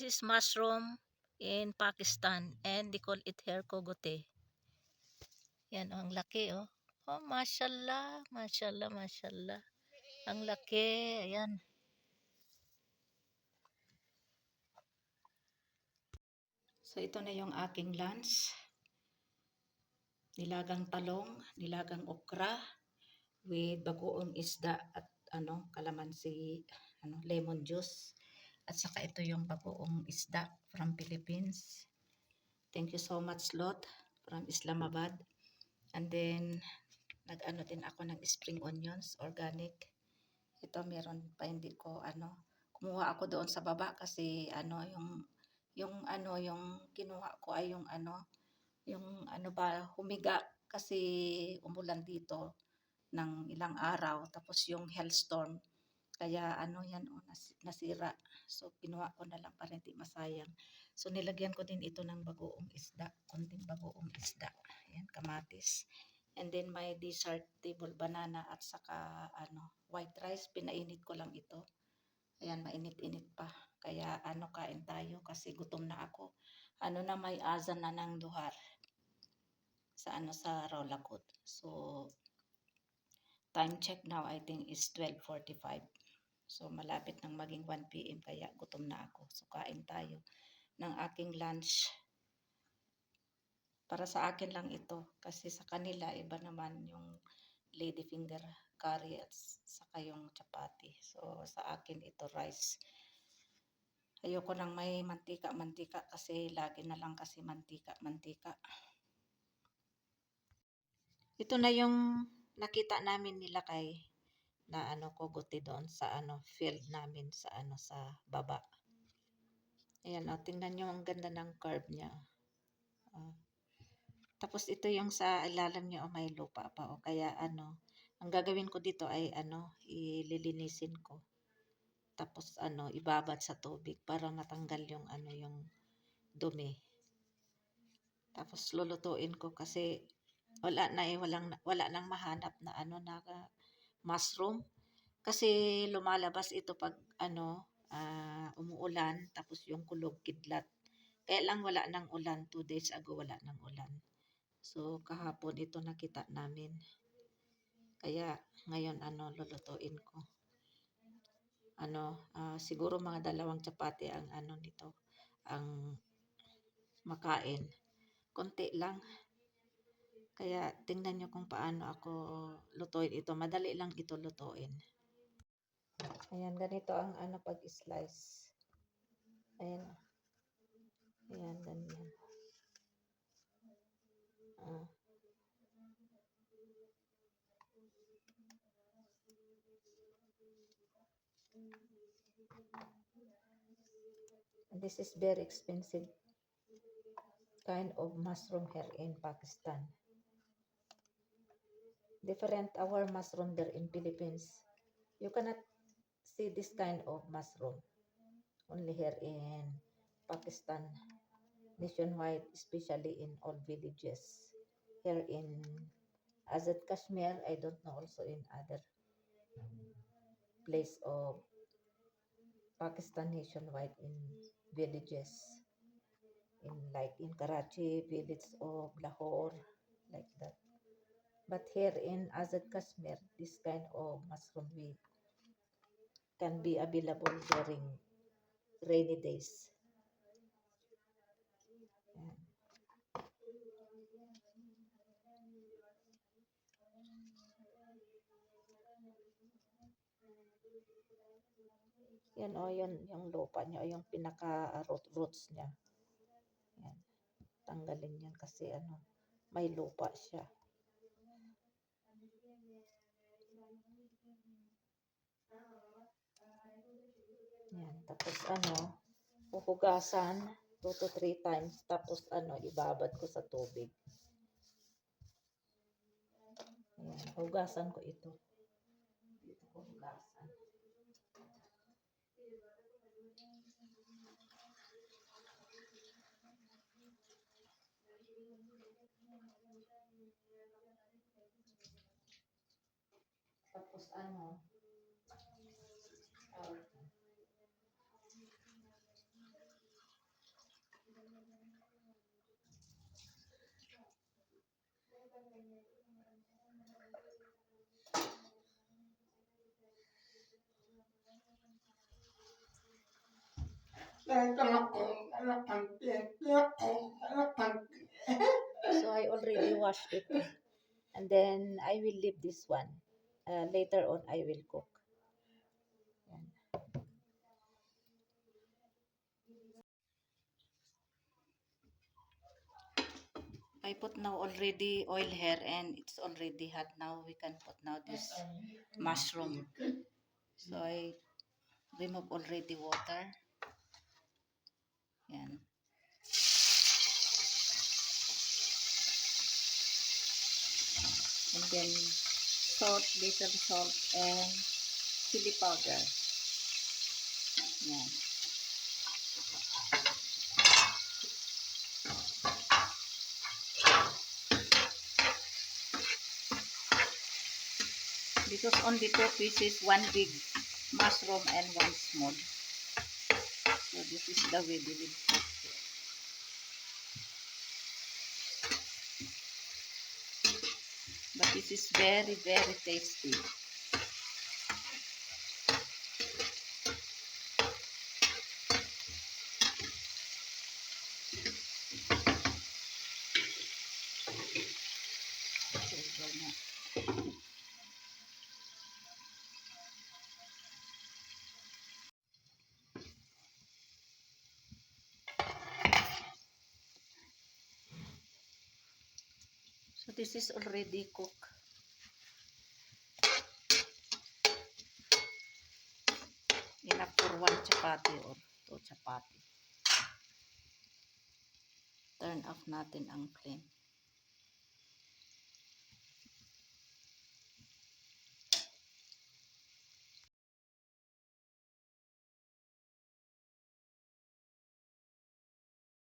is mushroom in Pakistan and they call it hair kogote. Yan oh, ang laki oh. Oh, mashallah, mashallah, mashallah. Ang laki, ayan. So ito na yung aking lunch. Nilagang talong, nilagang okra with bagoong isda at kalamansi, lemon juice. At saka ito yung bagoong isda from Philippines. Thank you so much, Lot, from Islamabad. And then, nag-ano din ako ng spring onions, organic. Ito meron pa hindi ko kumuha ako doon sa baba kasi yung kinuha ko ay yung humiga kasi umulan dito ng ilang araw tapos yung hailstorm kaya nasira. So kinuha ko na lang para hindi masayang. So nilagyan ko din ito ng bagoong isda, konting bagoong isda. Ayan, kamatis. And then may dessert table banana at saka white rice, pinainit ko lang ito. Ayan, mainit-init pa. Kaya kain tayo kasi gutom na ako. Na may azan na ng duhar sa Rawlagut. So time check now I think is 12:45. So malapit nang maging 1 PM kaya gutom na ako. So kain tayo ng aking lunch. Para sa akin lang ito kasi sa kanila iba naman yung lady finger curry at saka yung chapati. So sa akin ito rice. Ayoko nang may mantika kasi lagi na lang kasi mantika. Ito na yung nakita namin nila kay na kogote doon sa field namin sa sa baba. Ayan tingnan nyo ang ganda ng curve niya. Tapos ito yung sa ilalim niya may lupa pa kaya ang gagawin ko dito ay ililinisin ko. Tapos ibabad sa tubig para matanggal yung yung dumi. Tapos lulutuin ko kasi wala nang mahanap na mushroom kasi lumalabas ito pag umuulan tapos yung kulog kidlat. Kaya lang wala nang ulan, 2 days ago wala nang ulan. So kahapon ito nakita namin. Kaya ngayon lulutuin ko. Siguro mga 2 chapati ang nito ang makain. Konti lang. Kaya tingnan nyo kung paano ako lutuin ito. Madali lang ito lutuin. Ayan, ganito ang pag-slice. Ayan. Ayan, ganyan. This is very expensive kind of mushroom here in Pakistan. Different our mushroom there in Philippines. You cannot see this kind of mushroom only here in Pakistan, nationwide, especially in all villages. Here in Azad Kashmir, I don't know also in other place of Pakistan nationwide in villages. Like in Karachi, village of Lahore, like that. But here in Azad Kashmir, this kind of mushroom can be available during rainy days. Yan yan yung lupa niya, yung pinaka roots niya. Yan. Tanggalin yan kasi may lupa siya. Yan, tapos huhugasan 2 to 3 times tapos ibabad ko sa tubig. Yan, hugasan ko ito. Dito ko hugasan. Tapos So I already washed it. And then I will leave this one. Later on, I will cook. Yan. I put now already oil here and it's already hot now. We can put now this mushroom. So I remove already water. Yan. And then salt, little salt and chili powder. Yan. Because only 2 pieces, 1 big mushroom and 1 small. So this is the way they will cook. But this is very, very tasty. So this is already cooked. Enough for 1 chapati or 2 chapati. Turn off natin ang flame.